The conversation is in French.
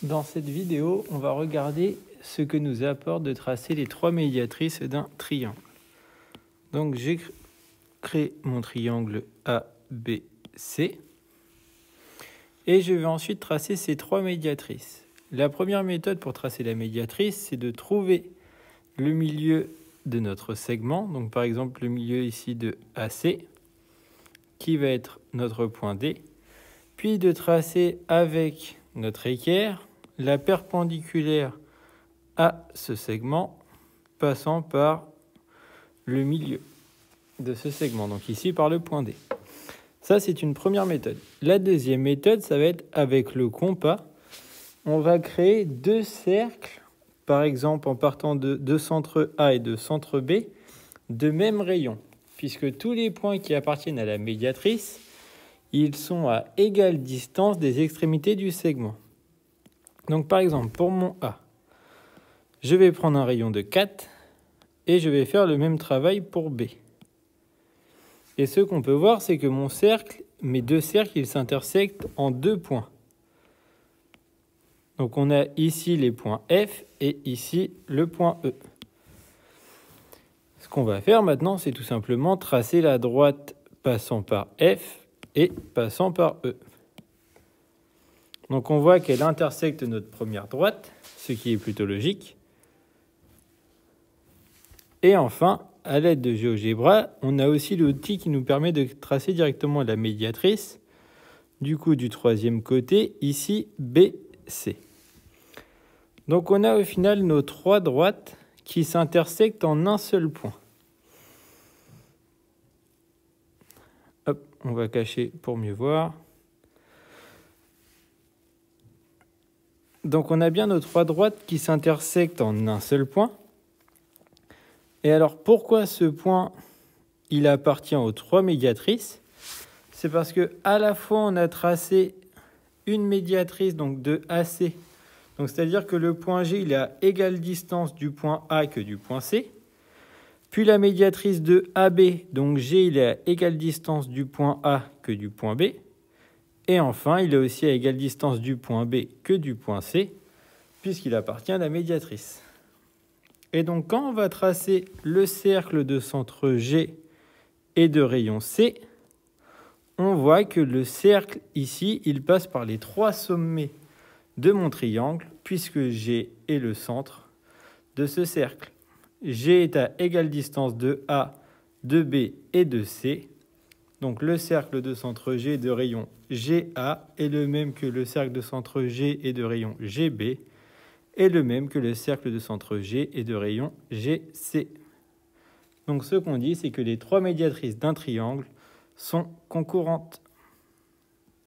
Dans cette vidéo, on va regarder ce que nous apporte de tracer les trois médiatrices d'un triangle. Donc j'ai créé mon triangle ABC et je vais ensuite tracer ces trois médiatrices. La première méthode pour tracer la médiatrice, c'est de trouver le milieu de notre segment, donc par exemple le milieu ici de AC, qui va être notre point D, puis de tracer avec notre équerre la perpendiculaire à ce segment, passant par le milieu de ce segment, donc ici par le point D. Ça, c'est une première méthode. La deuxième méthode, ça va être avec le compas. On va créer deux cercles, par exemple en partant de deux centres A et de centre B, de même rayon, puisque tous les points qui appartiennent à la médiatrice, ils sont à égale distance des extrémités du segment. Donc par exemple, pour mon A, je vais prendre un rayon de 4 et je vais faire le même travail pour B. Et ce qu'on peut voir, c'est que mes deux cercles, ils s'intersectent en deux points. Donc on a ici les points F et ici le point E. Ce qu'on va faire maintenant, c'est tout simplement tracer la droite passant par F et passant par E. Donc on voit qu'elle intersecte notre première droite, ce qui est plutôt logique. Et enfin, à l'aide de GeoGebra, on a aussi l'outil qui nous permet de tracer directement la médiatrice, du coup du troisième côté, ici BC. Donc on a au final nos trois droites qui s'intersectent en un seul point. Hop, on va cacher pour mieux voir. Donc on a bien nos trois droites qui s'intersectent en un seul point. Et alors pourquoi ce point il appartient aux trois médiatrices? C'est parce que à la fois on a tracé une médiatrice donc de AC. Donc c'est-à-dire que le point G il est à égale distance du point A que du point C. Puis la médiatrice de AB, donc G il est à égale distance du point A que du point B. Et enfin, il est aussi à égale distance du point B que du point C, puisqu'il appartient à la médiatrice. Et donc, quand on va tracer le cercle de centre G et de rayon C, on voit que le cercle, ici, il passe par les trois sommets de mon triangle, puisque G est le centre de ce cercle. G est à égale distance de A, de B et de C. Donc le cercle de centre G de rayon GA est le même que le cercle de centre G et de rayon GB est le même que le cercle de centre G et de rayon GC. Donc ce qu'on dit, c'est que les trois médiatrices d'un triangle sont concurrentes.